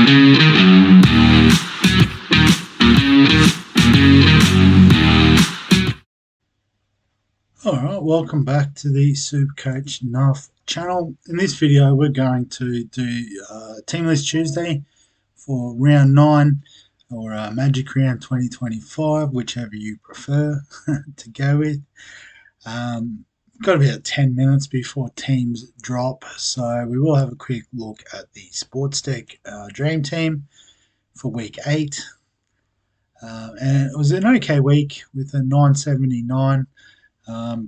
Alright, welcome back to the Supercoach Nuff channel. In this video we're going to do Team List Tuesday for round 9 or Magic Round 2025, whichever you prefer to go with. Got about 10 minutes before teams drop, so we will have a quick look at the Sportsdeck Dream Team for week 8. And it was an okay week with a 979.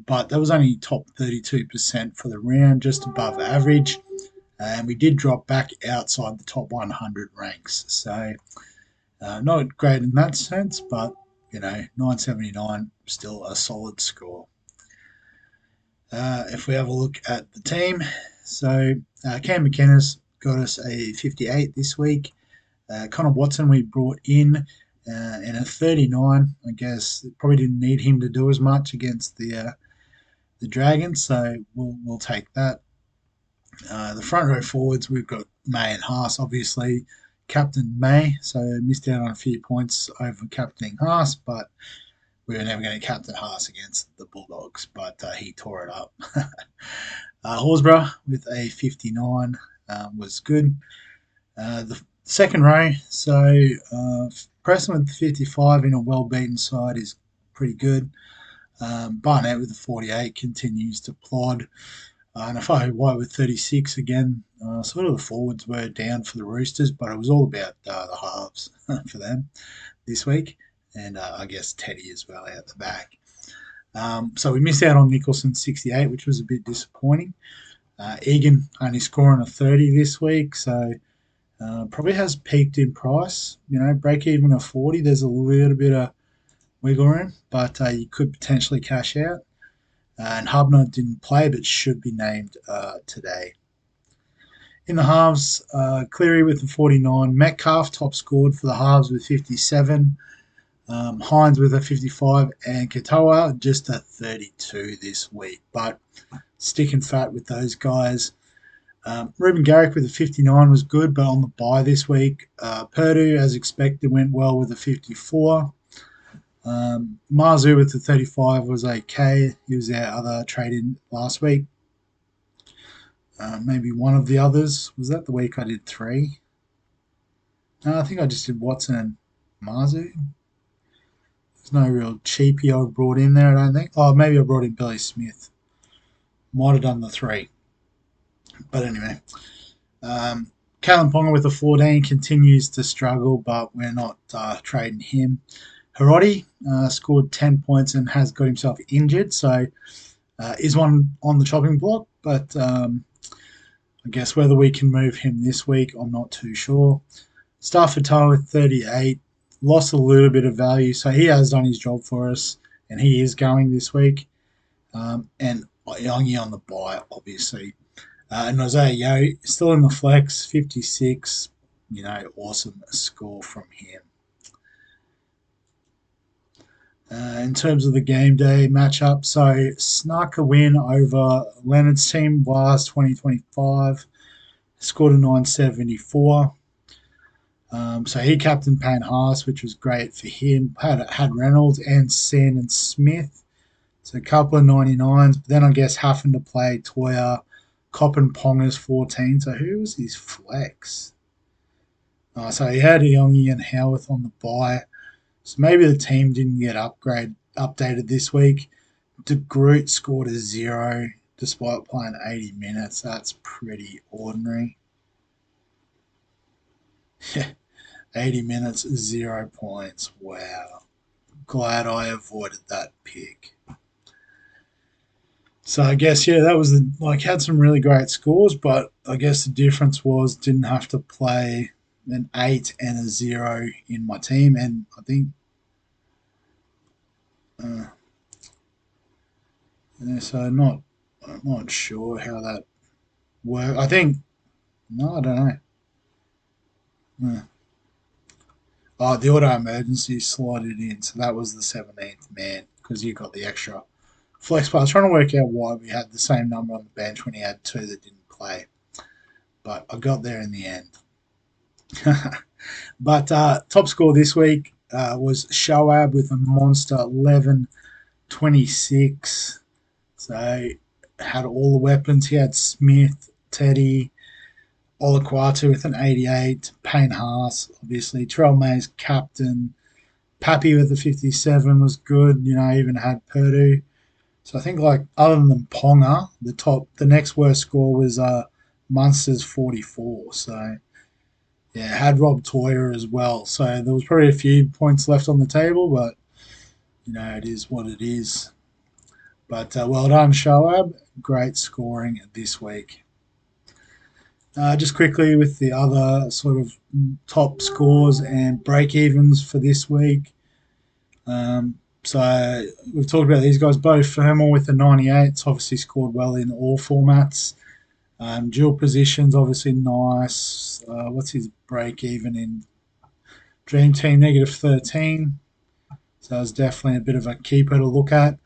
But that was only top 32% for the round, just above average. And we did drop back outside the top 100 ranks. So not great in that sense, but, 979, still a solid score. If we have a look at the team, so Cam McInnes got us a 58 this week. Connor Watson we brought in and a 39. I guess probably didn't need him to do as much against the Dragons, so we'll take that. The front row forwards, we've got May and Haas, obviously. Captain May, so missed out on a few points over captaining Haas, but we were never going to captain Haas against the Bulldogs, but he tore it up. Horsburgh with a 59 was good. The second row, so Preston with the 55 in a well-beaten side is pretty good. Barnett with the 48 continues to plod. And Nafai White with 36 again. Sort of the forwards were down for the Roosters, but it was all about the halves for them this week. And I guess Teddy as well out the back. So we missed out on Nicholson's 68, which was a bit disappointing. Egan only scoring a 30 this week, so probably has peaked in price. Break even of 40. There's a little bit of wiggle room, but you could potentially cash out. And Hubner didn't play, but should be named today. In the halves, Cleary with the 49. Metcalf top scored for the halves with 57. Hines with a 55. And Katoa just a 32 this week. But sticking fat with those guys. Ruben Garrick with a 59 was good, but on the bye this week. Purdue, as expected, went well with a 54. Marzu with the 35 was okay. He was our other trade-in last week. Maybe one of the others. Was that the week I did 3? No, I think I just did Watson and Marzu. There's no real cheapie I brought in there, I don't think. Oh, maybe I brought in Billy Smith. Might have done the 3. But anyway. Kalen Ponga with the 14 continues to struggle, but we're not trading him. Hiroti scored 10 points and has got himself injured, so is one on the chopping block, but I guess whether we can move him this week, I'm not too sure. Stafford with 38, lost a little bit of value, so he has done his job for us, and he is going this week. And Youngie on the bye, obviously. And Isaiah Yo still in the flex, 56, awesome score from him. In terms of the game day matchup, so snuck a win over Leonard's team, Wars 2025, scored a 974. So he captained Payne Haas, which was great for him. Had Reynolds and Sen and Smith, so a couple of 99s. But then I guess having to play Toya, Cop and Ponga's 14. So who was his flex? So he had Youngie and Howarth on the bye. So maybe the team didn't get updated this week. De Groot scored a 0 despite playing 80 minutes. That's pretty ordinary. 80 minutes, 0 points. Wow. Glad I avoided that pick. So I guess, that was had some really great scores, but I guess the difference was didn't have to play an 8 and a 0 in my team, and I think so I'm not sure how that worked. I think I don't know. Oh, the auto emergency slotted in, so that was the 17th man because you got the extra flex. But I was trying to work out why we had the same number on the bench when he had 2 that didn't play, but I got there in the end. But top score this week was Shoab with a monster 11.26. So had all the weapons. He had Smith, Teddy, Olaquatu with an 88, Payne Haas, obviously, Terrell May's captain, Pappy with a 57 was good. Even had Purdue. So I think other than Ponga, the next worst score was Munster's 44. So yeah, had Rob Toyer as well. So there was probably a few points left on the table, but it is what it is. But well done, Shoab. Great scoring this week. Just quickly with the other sort of top scores and break evens for this week. So we've talked about these guys. Bo Fermor with the 98's obviously scored well in all formats. Dual positions, obviously nice. What's his break even in Dream Team? -13. So it's definitely a bit of a keeper to look at.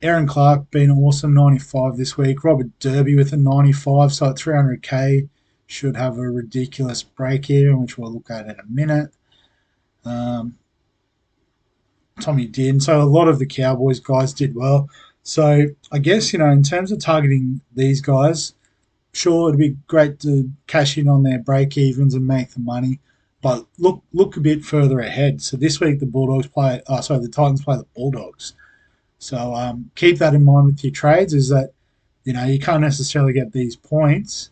Aaron Clark been awesome, 95 this week. Robert Derby with a 95, so at 300k should have a ridiculous break even, which we'll look at in a minute. Tommy did. So a lot of the Cowboys guys did well. So I guess, in terms of targeting these guys, sure, it'd be great to cash in on their break evens and make the money. But look a bit further ahead. So this week the Titans play the Bulldogs. So keep that in mind with your trades. Is that you can't necessarily get these points.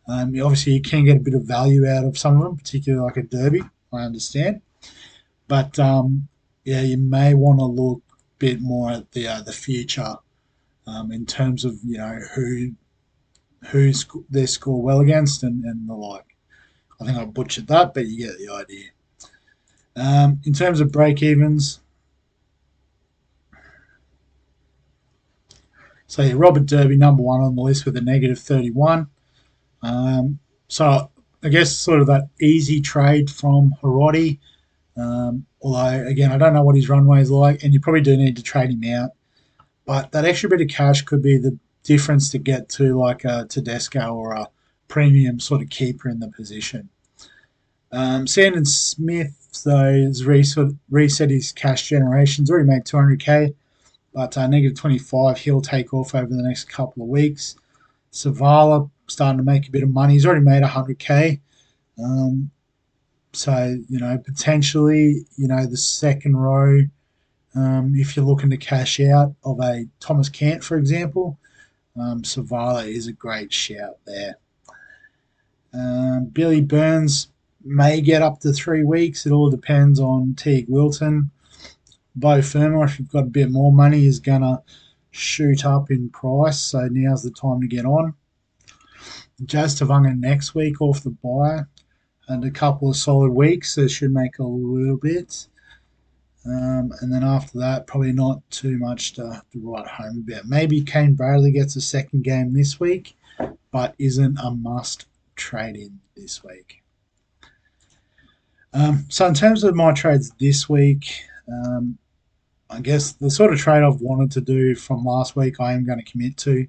Obviously, you can get a bit of value out of some of them, particularly like a Derby. I understand, but yeah, you may want to look a bit more at the future in terms of who they score well against and the like. I think I butchered that, but you get the idea. In terms of break evens, so yeah, Robert Derby number one on the list with a -31. So I guess sort of that easy trade from Hiroti. Although again, I don't know what his runway is like, and you probably do need to trade him out. But that extra bit of cash could be the difference to get to like a Tedesco or a premium sort of keeper in the position. Sandon Smith, though, has reset his cash generation. He's already made 200k, but -25 he'll take off over the next couple of weeks. Savala starting to make a bit of money. He's already made 100k. So, potentially, the second row, if you're looking to cash out of a Thomas Cant, for example, Savala is a great shout there. Billy Burns may get up to 3 weeks. It all depends on Teague Wilton. Bo Fermor, if you've got a bit more money, is going to shoot up in price. So now's the time to get on. Jazz Tavanga next week off the bye. And a couple of solid weeks, so should make a little bit. And then after that, probably not too much to write home about. Maybe Kane Bradley gets a second game this week, but isn't a must trade in this week. So in terms of my trades this week, I guess the sort of trade I've wanted to do from last week, I am going to commit to,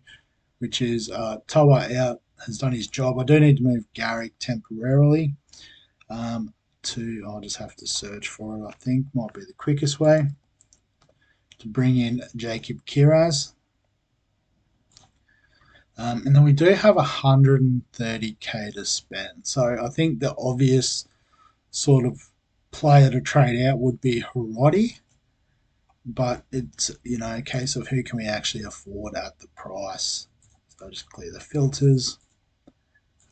which is Toa out, has done his job. I do need to move Garrick temporarily. I'll just have to search for it. I think might be the quickest way to bring in Jacob Kiraz. And then we do have 130k to spend. So I think the obvious sort of player to trade out would be Hiroti, but it's a case of who can we actually afford at the price. So I'll just clear the filters.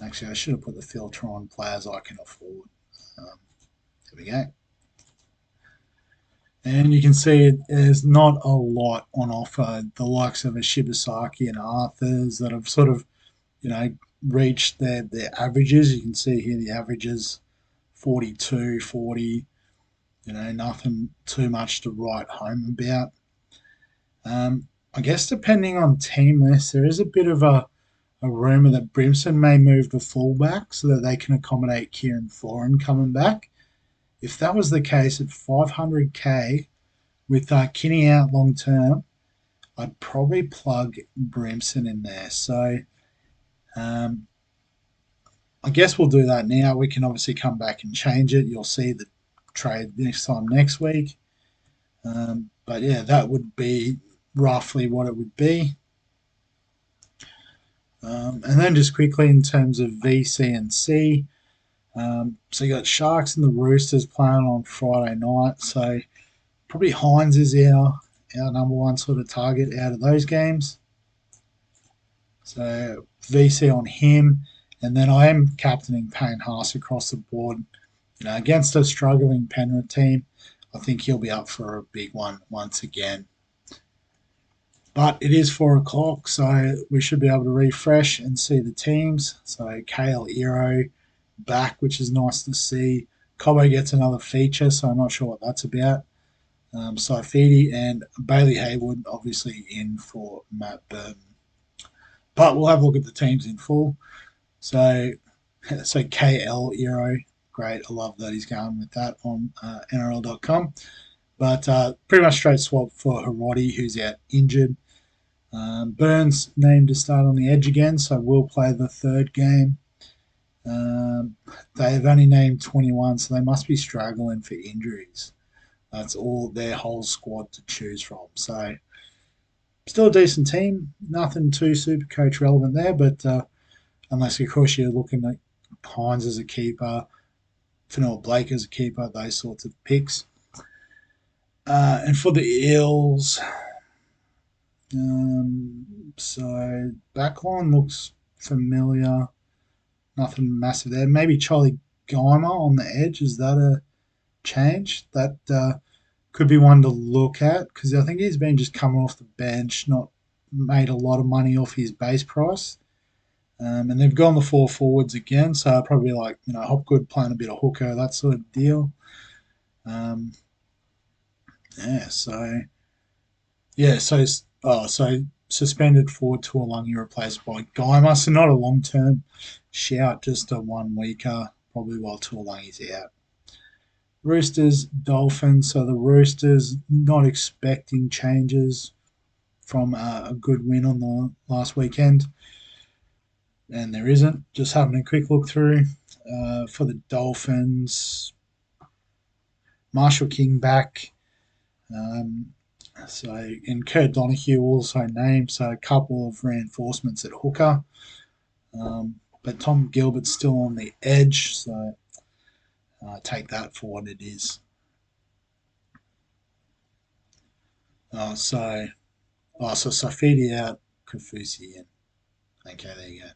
Actually, I should have put the filter on players I can afford. There we go. And you can see there's not a lot on offer. The likes of a Shibasaki and Arthurs that have sort of, reached their averages. You can see here the averages 42, 40, nothing too much to write home about. I guess depending on team list, there is a bit of a rumour that Brimson may move to fullback so that they can accommodate Kieran Foran coming back. If that was the case at 500k with Kinney out long term, I'd probably plug Brimson in there. So I guess we'll do that now. We can obviously come back and change it. You'll see the trade this time next week. But yeah, that would be roughly what it would be. And then just quickly in terms of VC and C, so you got Sharks and the Roosters playing on Friday night. So probably Hines is our number one sort of target out of those games. So VC on him, and then I am captaining Payne Haas across the board. Against a struggling Penrith team, I think he'll be up for a big one once again. But it is 4 o'clock, so we should be able to refresh and see the teams. So Kale Ero back, which is nice to see. Cobbo gets another feature, so I'm not sure what that's about. Saifidi and Bailey Haywood obviously in for Matt Burton. But we'll have a look at the teams in full. So KL Ero, great. I love that he's going with that on NRL.com. But pretty much straight swap for Hiroti, who's out injured. Burns named to start on the edge again, so we'll play the third game. They've only named 21, so they must be struggling for injuries. That's all their whole squad to choose from. So still a decent team. Nothing too super coach relevant there, but unless of course you're looking at Hines as a keeper, Fanua Blake as a keeper, those sorts of picks. And for the Eels, so backline looks familiar. Nothing massive there. Maybe Charlie Geimer on the edge. Is that a change? That could be one to look at because I think he's been just coming off the bench, not made a lot of money off his base price. And they've gone the 4 forwards again, so probably like Hopgood playing a bit of hooker, that sort of deal. Um, yeah, so so suspended for Tuolangi replaced by Geimer, so not a long term shout, just a 1 weeker, probably while Tuolangi's out. Roosters, Dolphins. So the Roosters not expecting changes from a good win on the last weekend, and there isn't. Just having a quick look through for the Dolphins. Marshall King back. And Kurt Donahue also named, so a couple of reinforcements at hooker. But Tom Gilbert's still on the edge, so take that for what it is. So Safidi out, Kafusi in. Okay, there you go.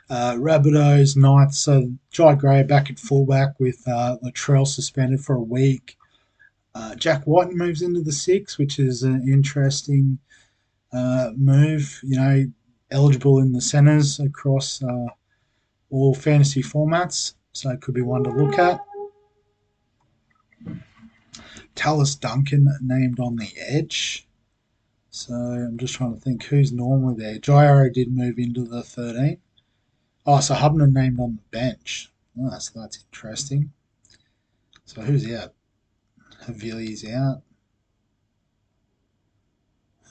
Rabbitohs, Knights. So Jai Gray back at fullback with Latrell suspended for a week. Jack Whiten moves into the 6, which is an interesting move. Eligible in the centres across all fantasy formats, so it could be one to look at. Tallis Duncan named on the edge. So I'm just trying to think who's normally there. Jairo did move into the 13. Oh, so Hubner named on the bench. Oh, so that's interesting. So who's out? Havili's out.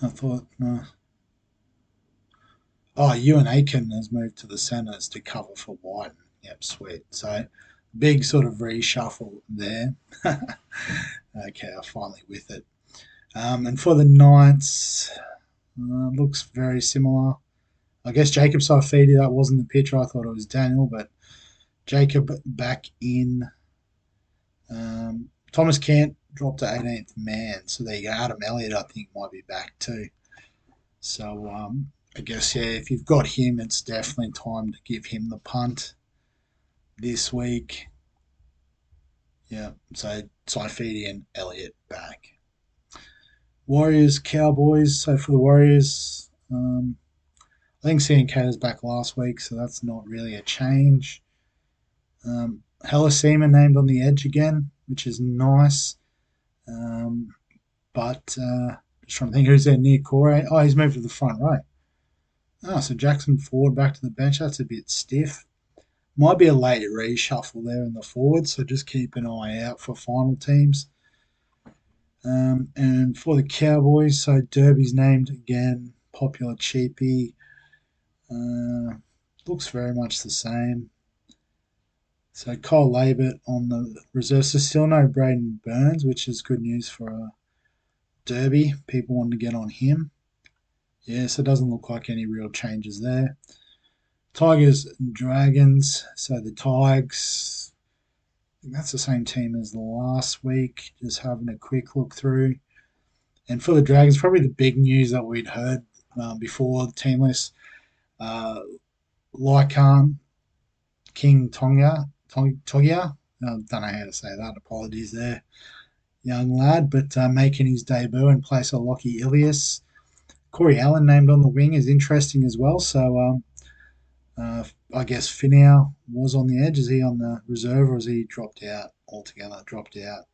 I thought, no. Oh, Ewan Aiken has moved to the centres to cover for Whiten. Yep, sweet. So big sort of reshuffle there. Okay, I'm finally with it. And for the Knights, looks very similar. I guess Jacob Saifidi, that wasn't the picture. I thought it was Daniel, but Jacob back in. Thomas Kent dropped to 18th man. So there you go. Adam Elliott, I think, might be back too. So I guess, yeah, if you've got him, it's definitely time to give him the punt this week. Yeah, so Saifidi and Elliott back. Warriors, Cowboys. So for the Warriors, I think CNK was back last week, so that's not really a change. Seaman named on the edge again, which is nice. But just trying to think who's there near Corey. Oh, he's moved to the front row. Oh, so Jackson Ford back to the bench. That's a bit stiff. Might be a late reshuffle there in the forward, so just keep an eye out for final teams. And for the Cowboys, so Derby's named again. Popular cheapie. Looks very much the same. So Kyle Labert on the reserve. So still no Braden Burns, which is good news for a derby. People want to get on him. Yeah, so it doesn't look like any real changes there. Tigers and Dragons. So the Tigers, I think that's the same team as last week. Just having a quick look through. And for the Dragons, probably the big news that we'd heard before the team list. Lycan King Togia. Don't know how to say that. Apologies there, young lad. But making his debut in place of Lockie Ilias. Corey Allen named on the wing is interesting as well. So I guess Finau was on the edge. Is he on the reserve or is he dropped out altogether? Dropped out.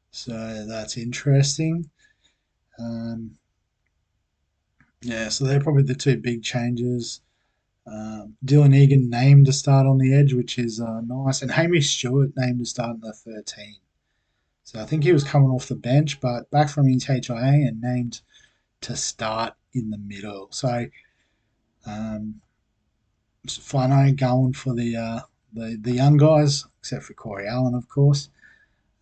So that's interesting. Yeah, so they're probably the two big changes. Dylan Egan named to start on the edge, which is nice. And Hamish Stewart named to start in the 13. So I think he was coming off the bench, but back from his HIA and named to start in the middle. So Flano going for the young guys, except for Corey Allen, of course,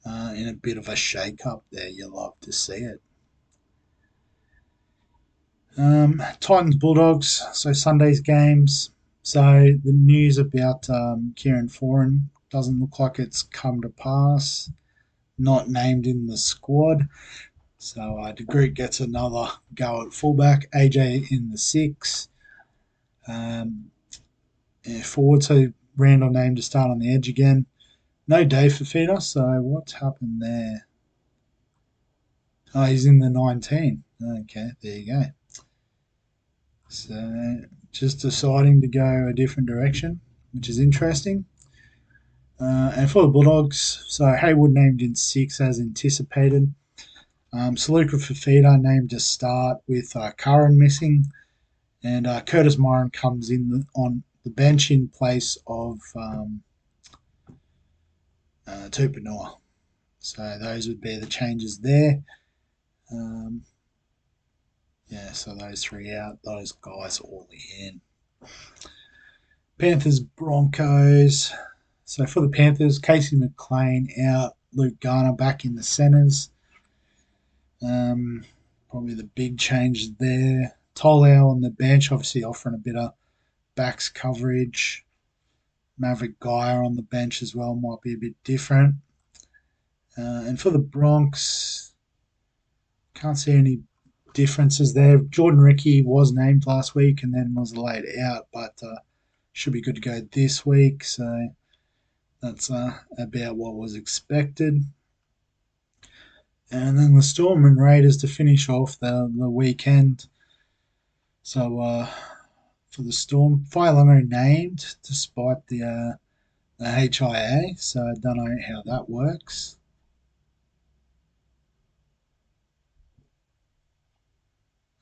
in a bit of a shake-up there. You love to see it. Titans Bulldogs. So Sunday's games. So the news about Kieran Foran doesn't look like it's come to pass. Not named in the squad. So De Groot gets another go at fullback. AJ in the 6. Forward, so Randall named to start on the edge again. No Dave Fafita, so what's happened there? Oh, he's in the 19. Okay, there you go. So just deciding to go a different direction, which is interesting. And for the Bulldogs, so Haywood named in 6 as anticipated. Saluka Fafita named to start with Curran missing. And Curtis Moran comes in on the bench in place of Tupanua. So those would be the changes there. Yeah, so those three out, those guys all in. Panthers, Broncos. So for the Panthers, Casey McLean out, Luke Garner back in the centres. Probably the big change there. Tolau on the bench, obviously offering a bit of backs coverage. Maverick Geyer on the bench as well might be a bit different. And for the Bronx, can't see any differences there. Jordan Ricky was named last week and then was laid out, but should be good to go this week. So that's about what was expected. And then the Storm and Raiders to finish off the weekend. So for the Storm, Failano named despite the HIA, so I don't know how that works.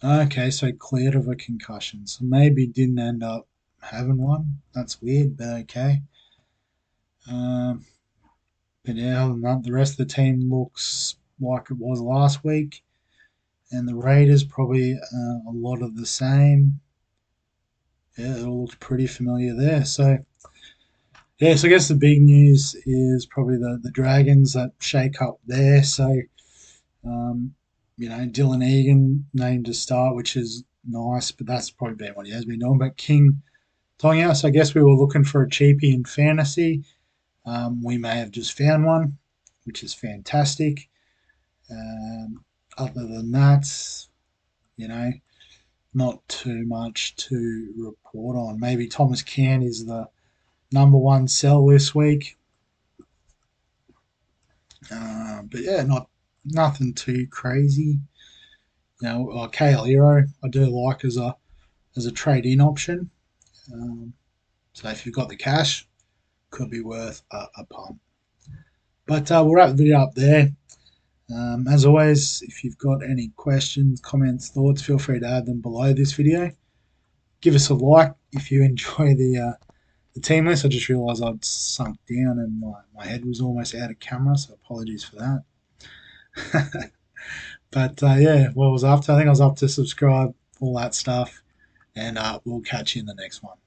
Okay, so cleared of a concussion. So maybe didn't end up having one. That's weird, but okay. Um, but yeah, other than that, the rest of the team looks like it was last week. And the Raiders probably a lot of the same. Yeah, it all looks pretty familiar there. So, yeah, so I guess the big news is probably the Dragons that shake up there. So, Dylan Egan named to start, which is nice, but that's probably been what he has been doing. But King Tonga, so I guess we were looking for a cheapie in fantasy. We may have just found one, which is fantastic. Other than that, you know, not too much to report on. Maybe Thomas Can is the number one sell this week. But yeah, nothing too crazy. Kale Hero I do like as a trade in option. So if you've got the cash, could be worth a pump. But we'll wrap the video up there. As always, if you've got any questions, comments, thoughts, feel free to add them below this video. Give us a like if you enjoy the team list. I just realised I'd sunk down and my head was almost out of camera, so apologies for that. But yeah, what was I up to? I think I was up to subscribe, all that stuff, and we'll catch you in the next one.